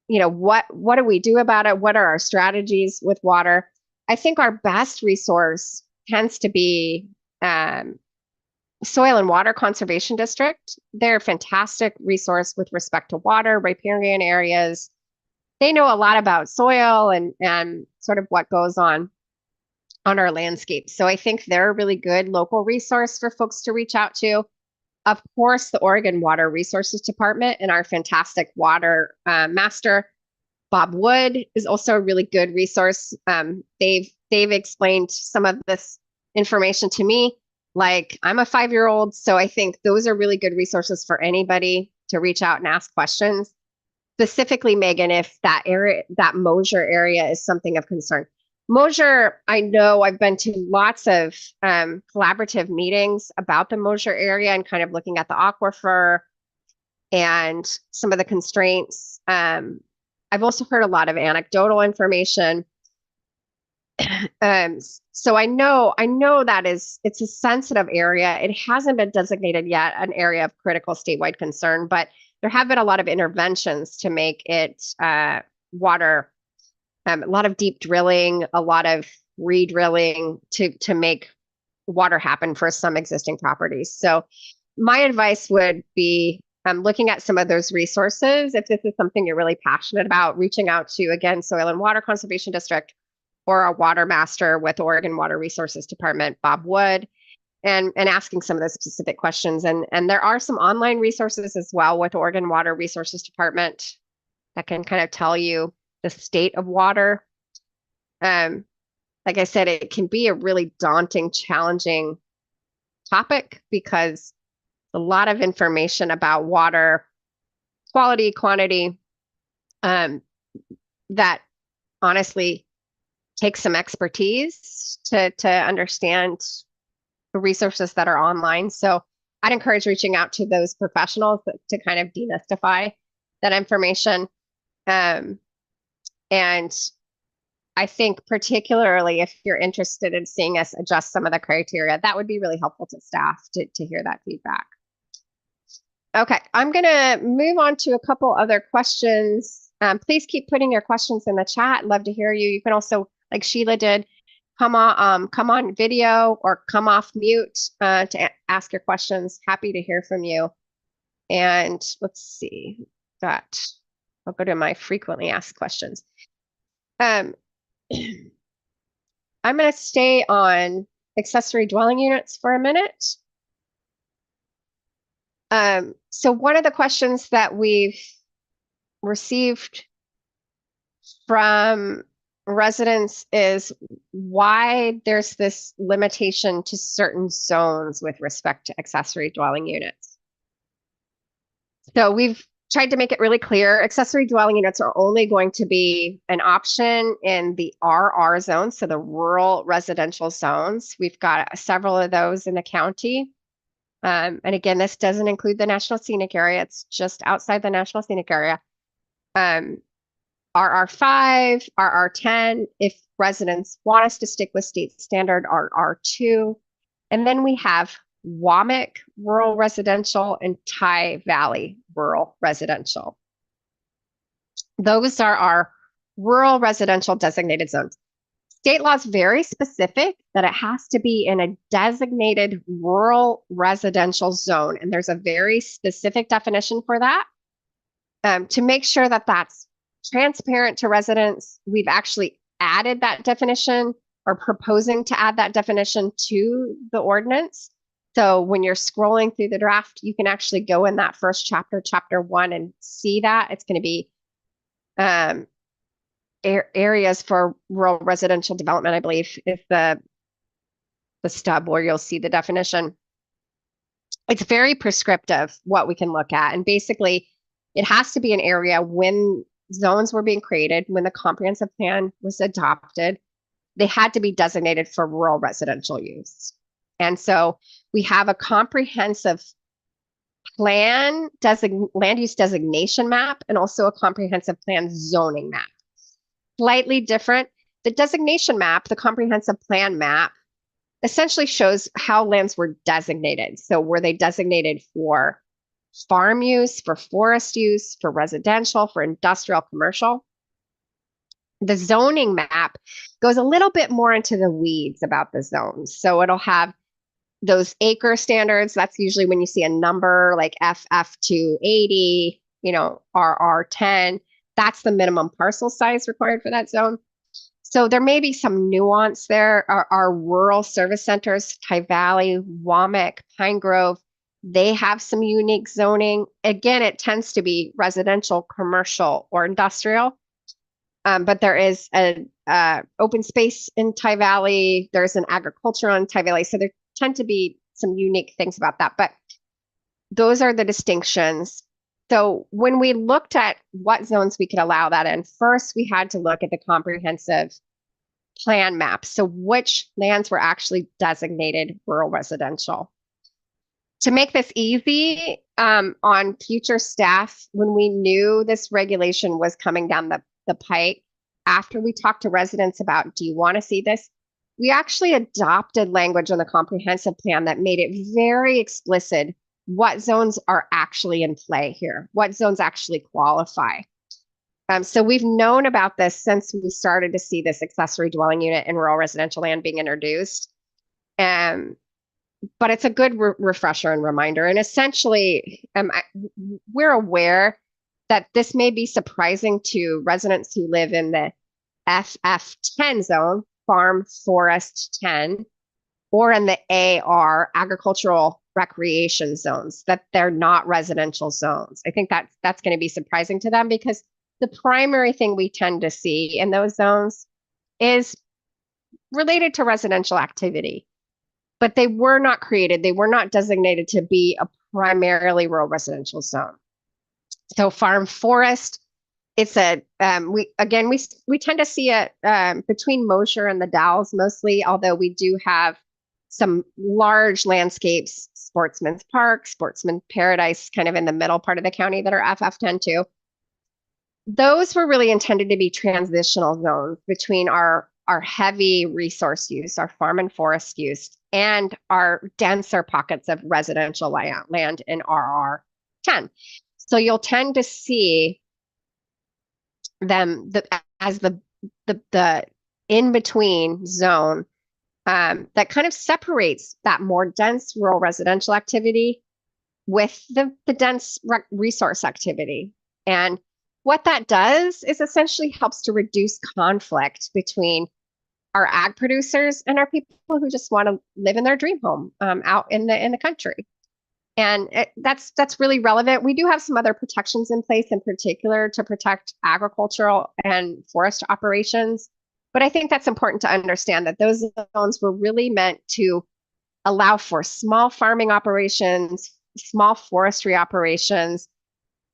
what do we do about it? What are our strategies with water? I think our best resource tends to be Soil and Water Conservation District. They're a fantastic resource with respect to water, riparian areas. They know a lot about soil and sort of what goes on our landscape. So I think they're a really good local resource for folks to reach out to. Of course, the Oregon Water Resources Department and our fantastic water master, Bob Wood, is also a really good resource. They've explained some of this information to me. Like, I'm a 5-year-old, so I think those are really good resources for anybody to reach out and ask questions. Specifically, Megan, if that area, that Mosier area is something of concern. Mosier, I know I've been to lots of collaborative meetings about the Mosier area and kind of looking at the aquifer and some of the constraints. I've also heard a lot of anecdotal information. So I know that it's a sensitive area. It hasn't been designated yet an area of critical statewide concern, but there have been a lot of interventions to make it water, a lot of deep drilling, a lot of re-drilling to make water happen for some existing properties. So my advice would be looking at some of those resources, if this is something you're really passionate about, reaching out to, again, Soil and Water Conservation District or a water master with Oregon Water Resources Department, Bob Wood, and asking some of those specific questions. And there are some online resources as well with Oregon Water Resources Department that can kind of tell you the state of water. Like I said, it can be a really daunting, challenging topic because a lot of information about water quality, quantity, that honestly takes some expertise to understand the resources that are online. So I'd encourage reaching out to those professionals to kind of demystify that information. And I think particularly if you're interested in seeing us adjust some of the criteria, that would be really helpful to staff to hear that feedback. Okay, I'm going to move on to a couple other questions. Please keep putting your questions in the chat. Love to hear you. You can also, like Sheila did, come on video or come off mute to ask your questions. Happy to hear from you. And let's see, I'll go to my frequently asked questions. I'm going to stay on accessory dwelling units for a minute. So one of the questions that we've received from residents is why there's this limitation to certain zones with respect to accessory dwelling units. So we've tried to make it really clear, accessory dwelling units are only going to be an option in the RR zones, so the rural residential zones. We've got several of those in the county. And again, this doesn't include the National Scenic Area. It's just outside the National Scenic Area. RR5, RR10, if residents want us to stick with state standard, RR2. And then we have WAMIC rural residential and Ty Valley rural residential. Those are our rural residential designated zones. State law is very specific that it has to be in a designated rural residential zone. And there's a very specific definition for that. To make sure that that's transparent to residents, we've actually added that definition or proposing to add that definition to the ordinance. So when you're scrolling through the draft, you can actually go in that first chapter, chapter 1, and see that. It's going to be areas for rural residential development, I believe, is the stub where you'll see the definition. It's very prescriptive what we can look at. And basically, it has to be an area when zones were being created, when the comprehensive plan was adopted, they had to be designated for rural residential use. And so we have a comprehensive plan, land use designation map, and also a comprehensive plan zoning map. Slightly different. The designation map, the comprehensive plan map, essentially shows how lands were designated. So were they designated for farm use, for forest use, for residential, for industrial, commercial? The zoning map goes a little bit more into the weeds about the zones. So it'll have those acre standards. That's usually when you see a number like FF280, RR10. That's the minimum parcel size required for that zone. So there may be some nuance there. Our rural service centers, Ty Valley, WAMIC, Pine Grove, they have some unique zoning. Again, it tends to be residential, commercial, or industrial. But there is an open space in Ty Valley. There's an agriculture in Ty Valley. So there tend to be some unique things about that. But those are the distinctions. So when we looked at what zones we could allow that in, first we had to look at the comprehensive plan map. So which lands were actually designated rural residential. To make this easy on future staff, when we knew this regulation was coming down the pike, after we talked to residents about, do you want to see this? We actually adopted language on the comprehensive plan that made it very explicit what zones are actually in play here, what zones actually qualify. So we've known about this since we started to see this accessory dwelling unit in rural residential land being introduced. but it's a good refresher and reminder. And essentially, we're aware that this may be surprising to residents who live in the FF10 zone, Farm Forest 10, or in the AR, Agricultural Recreation zones, that they're not residential zones. I think that's going to be surprising to them because the primary thing we tend to see in those zones is related to residential activity. But they were not created, they were not designated to be a primarily rural residential zone. So farm forest, it's a we tend to see it between Mosher and the Dalles mostly, although we do have some large landscapes, Sportsman's Park, Sportsman Paradise, kind of in the middle part of the county that are FF10 too. Those were really intended to be transitional zones between our heavy resource use, our farm and forest use, and our denser pockets of residential land in RR10. So you'll tend to see them as the in-between zone that kind of separates that more dense rural residential activity with the dense resource activity. And what that does is essentially helps to reduce conflict between our ag producers and our people who just want to live in their dream home out in the country. And that's really relevant. We do have some other protections in place, in particular to protect agricultural and forest operations. But I think that's important to understand that those zones were really meant to allow for small farming operations, small forestry operations,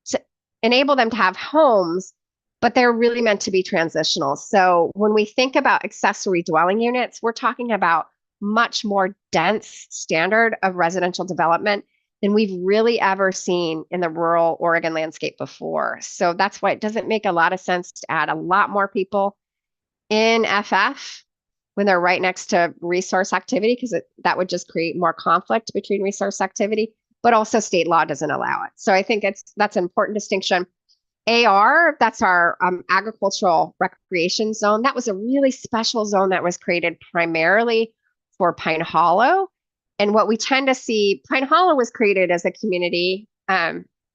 to enable them to have homes, but they're really meant to be transitional. So when we think about accessory dwelling units, we're talking about much more dense standard of residential development than we've really ever seen in the rural Oregon landscape before. So that's why it doesn't make a lot of sense to add a lot more people in FF when they're right next to resource activity, because that would just create more conflict between resource activity, but also state law doesn't allow it. So I think that's an important distinction. AR, that's our agricultural recreation zone. That was a really special zone that was created primarily for Pine Hollow. And what we tend to see, Pine Hollow was created as a community.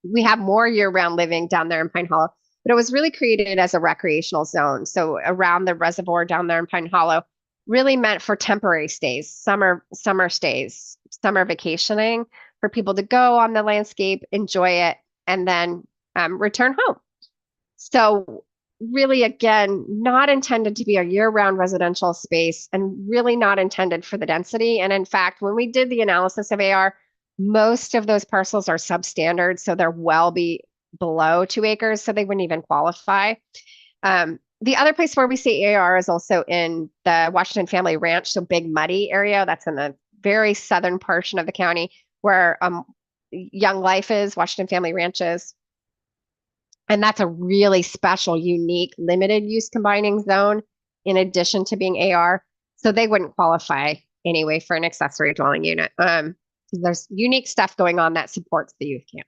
We have more year-round living down there in Pine Hollow, but it was really created as a recreational zone. So around the reservoir down there in Pine Hollow, really meant for temporary stays, summer stays, summer vacationing, for people to go on the landscape, enjoy it, and then return home. So really, again, not intended to be a year-round residential space and really not intended for the density. And in fact, when we did the analysis of AR, most of those parcels are substandard, so they're well below 2 acres, so they wouldn't even qualify. The other place where we see AR is also in the Washington Family Ranch, so Big Muddy area. That's in the very southern portion of the county where Young Life is, Washington Family Ranch is. And that's a really special, unique, limited use combining zone in addition to being AR. So they wouldn't qualify anyway for an accessory dwelling unit. There's unique stuff going on that supports the youth camp.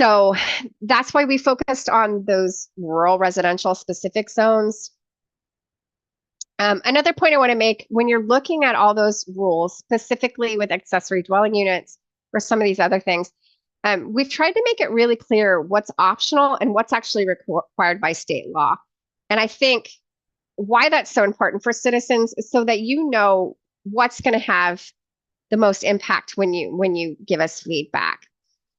So that's why we focused on those rural residential specific zones. Another point I want to make, when you're looking at all those rules, specifically with accessory dwelling units or some of these other things, we've tried to make it really clear what's optional and what's actually required by state law. And I think why that's so important for citizens is so that you know what's going to have the most impact when you give us feedback.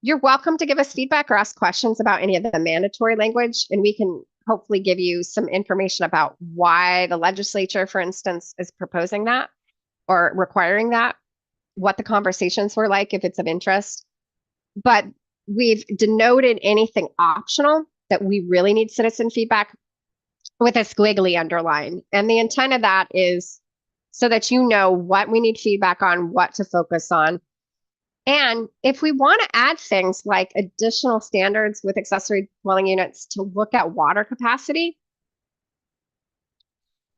You're welcome to give us feedback or ask questions about any of the mandatory language, and we can hopefully give you some information about why the legislature, for instance, is proposing that or requiring that, what the conversations were like if it's of interest. But we've denoted anything optional that we really need citizen feedback with a squiggly underline. And the intent of that is so that you know what we need feedback on, what to focus on. And if we want to add things like additional standards with accessory dwelling units to look at water capacity,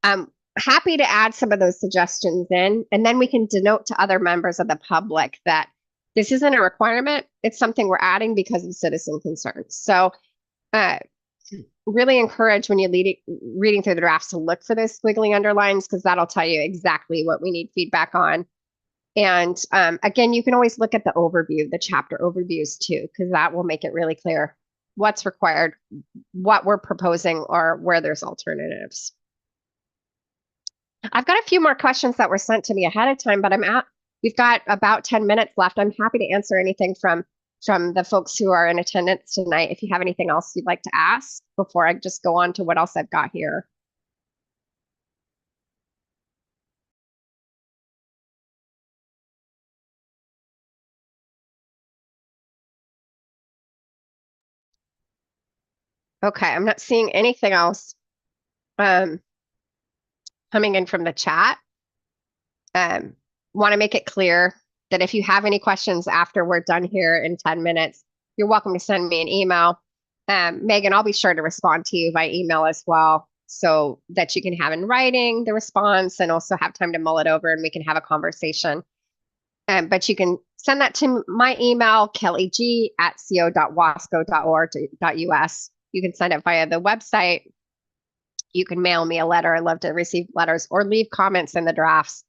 I'm happy to add some of those suggestions in, and then we can denote to other members of the public that this isn't a requirement, it's something we're adding because of citizen concerns. So really encourage when you're reading through the drafts to look for those squiggly underlines, because that'll tell you exactly what we need feedback on. And again, you can always look at the overview, the chapter overviews too, because that will make it really clear what's required, what we're proposing, or where there's alternatives. I've got a few more questions that were sent to me ahead of time, but we've got about 10 minutes left. I'm happy to answer anything from the folks who are in attendance tonight. If you have anything else you'd like to ask before I just go on to what else I've got here. Okay, I'm not seeing anything else coming in from the chat. Want to make it clear that if you have any questions after we're done here in 10 minutes, you're welcome to send me an email. Megan, I'll be sure to respond to you by email as well, so that you can have in writing the response and also have time to mull it over and we can have a conversation. But you can send that to my email, kellyg@co.wasco.org.us. You can send it via the website. You can mail me a letter. I love to receive letters, or leave comments in the drafts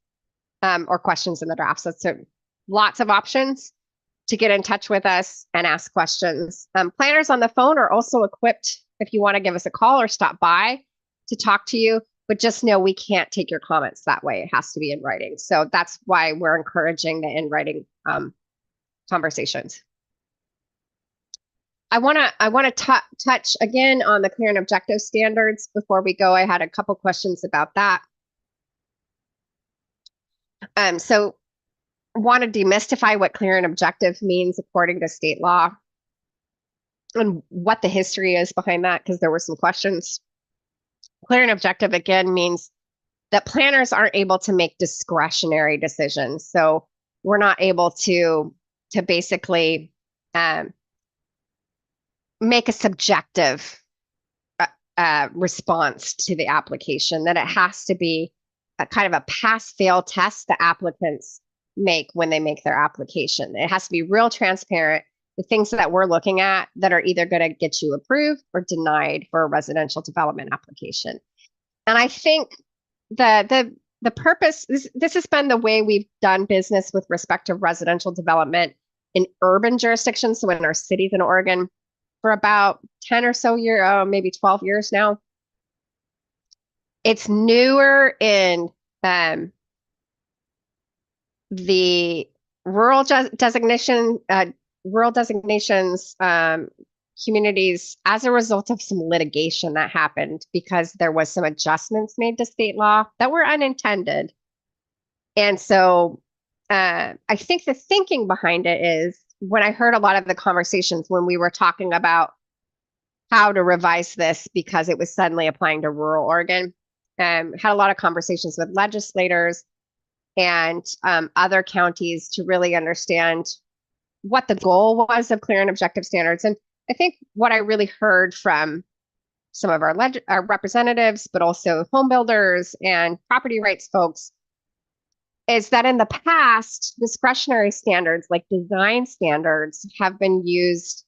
or questions in the drafts. So lots of options to get in touch with us and ask questions. Planners on the phone are also equipped if you want to give us a call or stop by to talk to you, but just know we can't take your comments that way. It has to be in writing. So that's why we're encouraging the in writing conversations. I want to touch again on the clear and objective standards before we go. I had a couple questions about that. So want to demystify what clear and objective means according to state law and what the history is behind that, because there were some questions. Clear and objective, again, means that planners aren't able to make discretionary decisions. So we're not able to basically make a subjective response to the application, that it has to be a kind of a pass-fail test the applicants make when they make their application. It has to be real transparent. The things that we're looking at that are either going to get you approved or denied for a residential development application. And I think the purpose, this has been the way we've done business with respect to residential development in urban jurisdictions, so in our cities in Oregon, for about 10 or so years, maybe 12 years now. It's newer in the rural designations communities as a result of some litigation that happened because there was some adjustments made to state law that were unintended. And so I think the thinking behind it is, when I heard a lot of the conversations when we were talking about how to revise this because it was suddenly applying to rural Oregon, had a lot of conversations with legislators and other counties to really understand what the goal was of clear and objective standards. And I think what I really heard from some of our representatives, but also home builders and property rights folks, is that in the past, discretionary standards like design standards have been used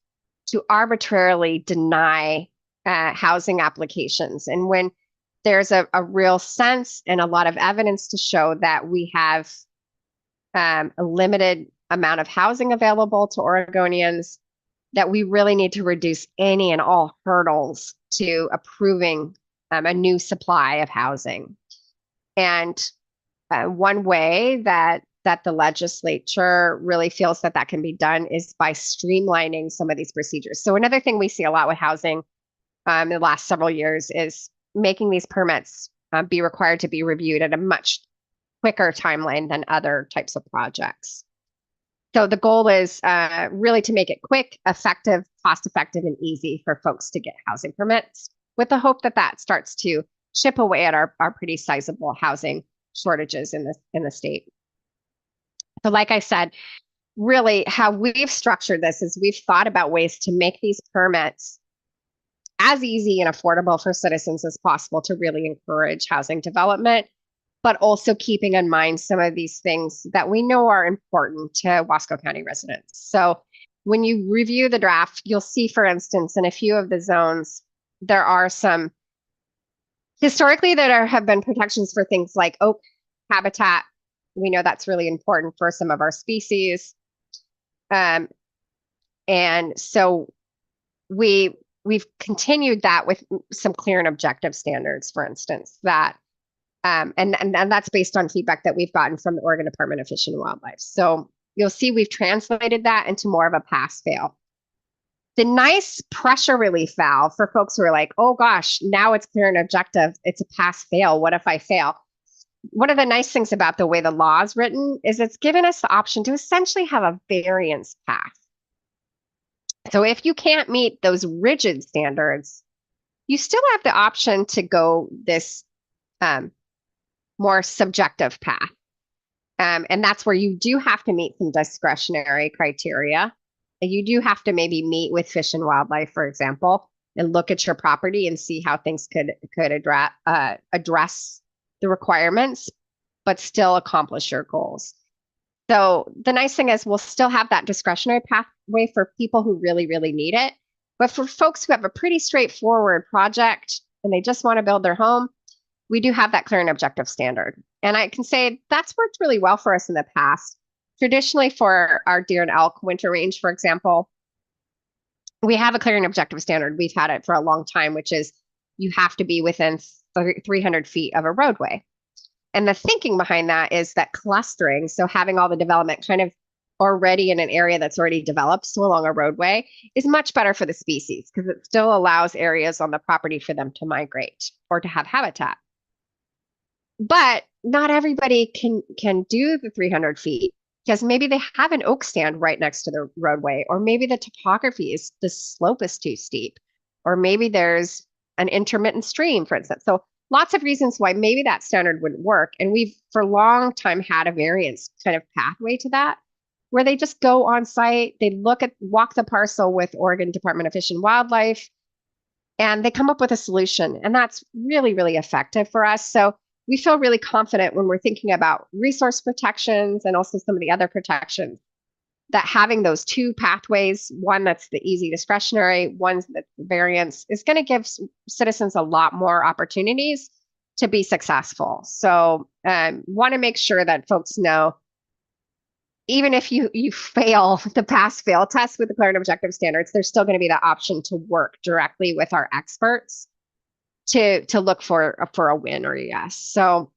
to arbitrarily deny housing applications. And when there's a real sense and a lot of evidence to show that we have a limited amount of housing available to Oregonians, that we really need to reduce any and all hurdles to approving a new supply of housing. And one way that the legislature really feels that that can be done is by streamlining some of these procedures. So another thing we see a lot with housing in the last several years is making these permits be required to be reviewed at a much quicker timeline than other types of projects. So the goal is really to make it quick, effective, cost-effective, and easy for folks to get housing permits, with the hope that that starts to chip away at our pretty sizable housing shortages in the state. So like I said, really how we've structured this is we've thought about ways to make these permits as easy and affordable for citizens as possible to really encourage housing development, but also keeping in mind some of these things that we know are important to Wasco County residents. So when you review the draft, you'll see, for instance, in a few of the zones, there are some historically have been protections for things like oak habitat We know that's really important for some of our species. And so we've continued that with some clear and objective standards, for instance, that and that's based on feedback that we've gotten from the Oregon Department of Fish and Wildlife. So you'll see we've translated that into more of a pass-fail. The nice pressure relief valve for folks who are like, oh gosh, now it's clear and objective, it's a pass-fail, what if I fail? One of the nice things about the way the law is written is it's given us the option to essentially have a variance path. So if you can't meet those rigid standards, you still have the option to go this more subjective path. And that's where you do have to meet some discretionary criteria. You do have to maybe meet with Fish and Wildlife, for example, and look at your property and see how things could address the requirements, but still accomplish your goals. So the nice thing is we'll still have that discretionary pathway for people who really, really need it. But for folks who have a pretty straightforward project and they just want to build their home, we do have that clear and objective standard. And I can say that's worked really well for us in the past. Traditionally for our deer and elk winter range, for example, we have a clear and objective standard. We've had it for a long time, which is you have to be within 300 feet of a roadway. And the thinking behind that is that clustering, so having all the development kind of already in an area that's already developed, so along a roadway, is much better for the species because it still allows areas on the property for them to migrate or to have habitat. But not everybody can do the 300 feet because maybe they have an oak stand right next to the roadway, or maybe the topography is, the slope is too steep, or maybe there's an intermittent stream, for instance. So lots of reasons why maybe that standard wouldn't work. And we've for a long time had a variance kind of pathway to that, where they just go on site, they walk the parcel with Oregon Department of Fish and Wildlife, and they come up with a solution. And that's really, really effective for us. So we feel really confident when we're thinking about resource protections and also some of the other protections, that having those two pathways, one that's the easy discretionary, one that's the variance, is going to give citizens a lot more opportunities to be successful. So want to make sure that folks know, even if you fail the pass-fail test with the clear and objective standards, there's still going to be the option to work directly with our experts to look for a win or a yes. So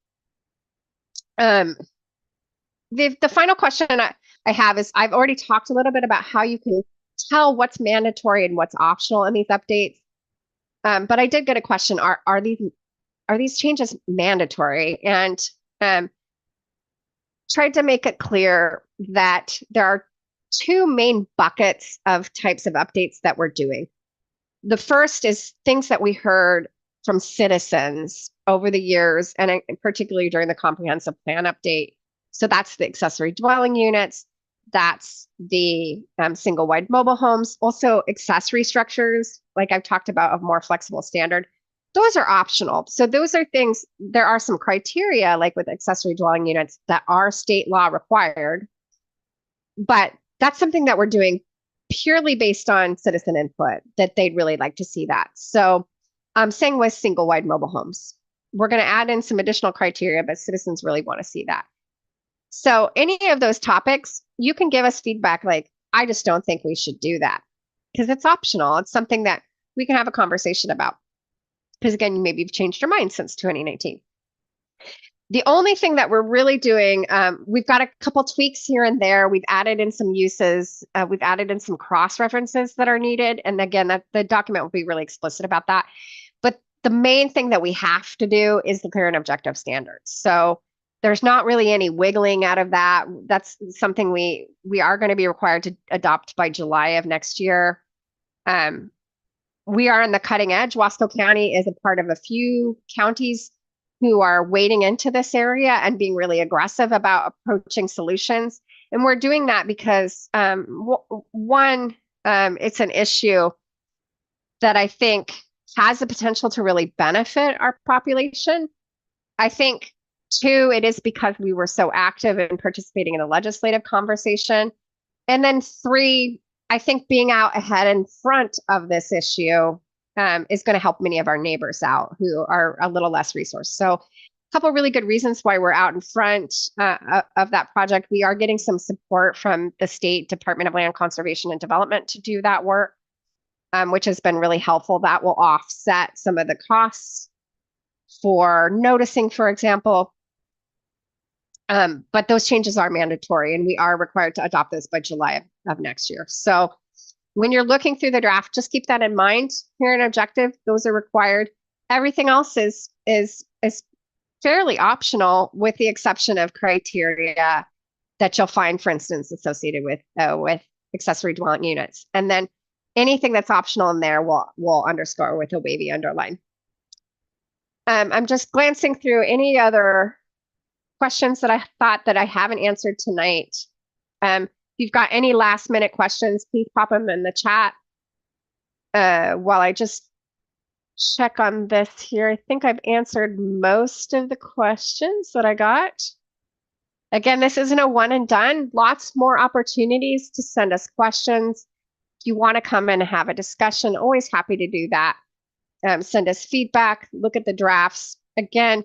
the final question I have is, I've already talked a little bit about how you can tell what's mandatory and what's optional in these updates. But I did get a question, are these changes mandatory? And tried to make it clear that there are two main buckets of types of updates that we're doing. The first is things that we heard from citizens over the years, and particularly during the comprehensive plan update. So that's the accessory dwelling units, that's the single wide mobile homes, also accessory structures, like I've talked about, of more flexible standard. Those are optional. So those are things, there are some criteria, like with accessory dwelling units, that are state law required, but that's something that we're doing purely based on citizen input, that they'd really like to see that. So same with single wide mobile homes. We're going to add in some additional criteria, but citizens really want to see that. So any of those topics, you can give us feedback like, I just don't think we should do that, because it's optional. It's something that we can have a conversation about. Because again, maybe you've changed your mind since 2019. The only thing that we're really doing, we've got a couple tweaks here and there. We've added in some uses. We've added in some cross references that are needed. And again, the document will be really explicit about that. But the main thing that we have to do is the clear and objective standards. So there's not really any wiggling out of that. That's something we are going to be required to adopt by July of next year. We are on the cutting edge. Wasco County is a part of a few counties who are wading into this area and being really aggressive about approaching solutions. And we're doing that because one, it's an issue that I think has the potential to really benefit our population. I think two, it is because we were so active in participating in the legislative conversation. And then three, I think being out ahead in front of this issue is going to help many of our neighbors out who are a little less resourced. So a couple really good reasons why we're out in front of that project. We are getting some support from the State Department of Land Conservation and Development to do that work, which has been really helpful. That will offset some of the costs for noticing, for example. But those changes are mandatory, and we are required to adopt those by July of next year. So when you're looking through the draft, just keep that in mind. Here in objective, those are required. Everything else is fairly optional, with the exception of criteria that you'll find, for instance, associated with accessory dwelling units. And then anything that's optional in there, we'll underscore with a wavy underline. I'm just glancing through any other questions that I thought that I haven't answered tonight. If you've got any last minute questions, please pop them in the chat. While I just check on this here, I think I've answered most of the questions that I got. Again, this isn't a one and done. Lots more opportunities to send us questions. If you want to come in and have a discussion, always happy to do that. Send us feedback, look at the drafts. Again,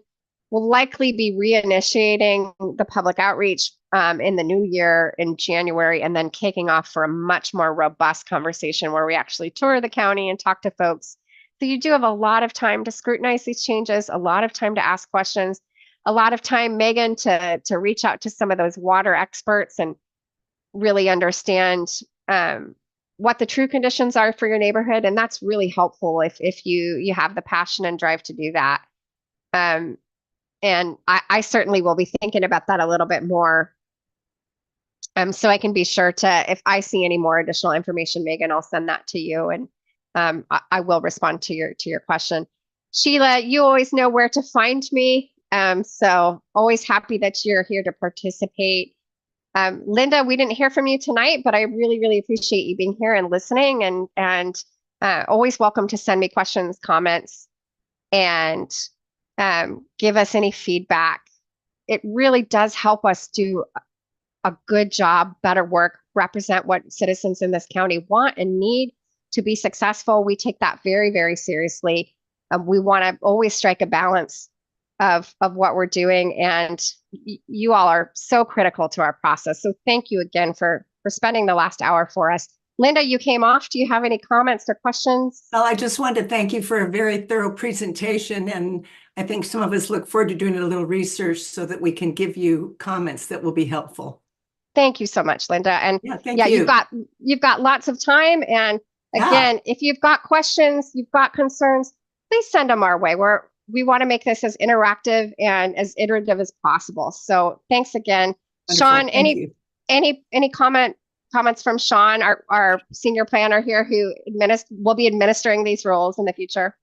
we'll likely be reinitiating the public outreach in the new year in January, and then kicking off for a much more robust conversation where we actually tour the county and talk to folks. So you do have a lot of time to scrutinize these changes, a lot of time to ask questions, a lot of time, Megan, to reach out to some of those water experts and really understand what the true conditions are for your neighborhood. And that's really helpful if you have the passion and drive to do that. And I certainly will be thinking about that a little bit more. So I can be sure to, if I see any more additional information, Megan, I'll send that to you, and I will respond to your question. Sheila, you always know where to find me. So always happy that you're here to participate. Linda, we didn't hear from you tonight, but I really, really appreciate you being here and listening, and always welcome to send me questions, comments, and give us any feedback. It really does help us do a good job, better work, represent what citizens in this county want and need to be successful. We take that very, very seriously. We want to always strike a balance of what we're doing, and you all are so critical to our process. So thank you again for spending the last hour for us. Linda, you came off. Do you have any comments or questions? Well, I just wanted to thank you for a very thorough presentation, and I think some of us look forward to doing a little research so that we can give you comments that will be helpful. Thank you so much, Linda. And Thank you. You've got lots of time. And again, if you've got questions, you've got concerns, please send them our way. We want to make this as interactive and as iterative as possible. So thanks again. Wonderful. Sean, Thank any comments from Sean, our senior planner here, who will be administering these roles in the future?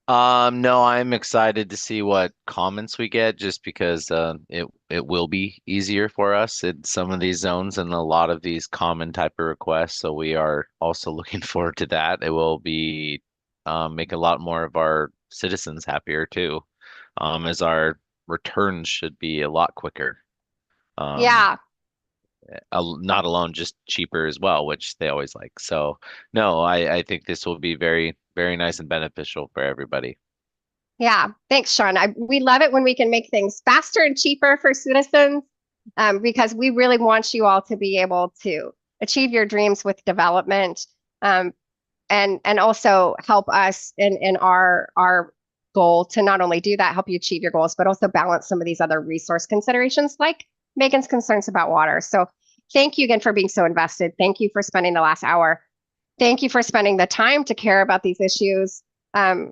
No, I'm excited to see what comments we get, just because it will be easier for us in some of these zones and a lot of these common type of requests. So we are also looking forward to that. It will be make a lot more of our citizens happier too, as our returns should be a lot quicker. Yeah. Not alone, just cheaper as well, which they always like. So no, I think this will be very, very nice and beneficial for everybody. Yeah, thanks, Sean. We love it when we can make things faster and cheaper for citizens, because we really want you all to be able to achieve your dreams with development, and also help us in our goal to not only do that, help you achieve your goals, but also balance some of these other resource considerations, like Megan's concerns about water. So thank you again for being so invested. Thank you for spending the last hour. Thank you for spending the time to care about these issues.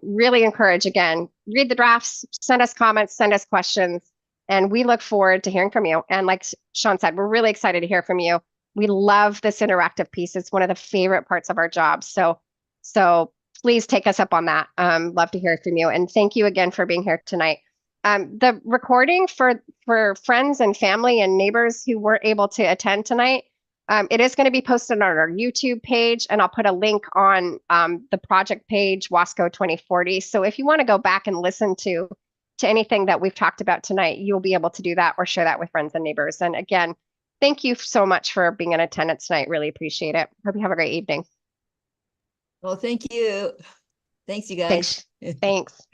Really encourage, again, read the drafts, send us comments, send us questions, and we look forward to hearing from you. And like Sean said, we're really excited to hear from you. We love this interactive piece. It's one of the favorite parts of our job. So please take us up on that. Love to hear from you. And thank you again for being here tonight. The recording for friends and family and neighbors who weren't able to attend tonight, it is going to be posted on our YouTube page, and I'll put a link on the project page, Wasco 2040. So if you want to go back and listen to anything that we've talked about tonight, you'll be able to do that or share that with friends and neighbors. And again, thank you so much for being in attendance tonight. Really appreciate it. Hope you have a great evening. Well, thank you. Thanks, you guys. Thanks. Thanks.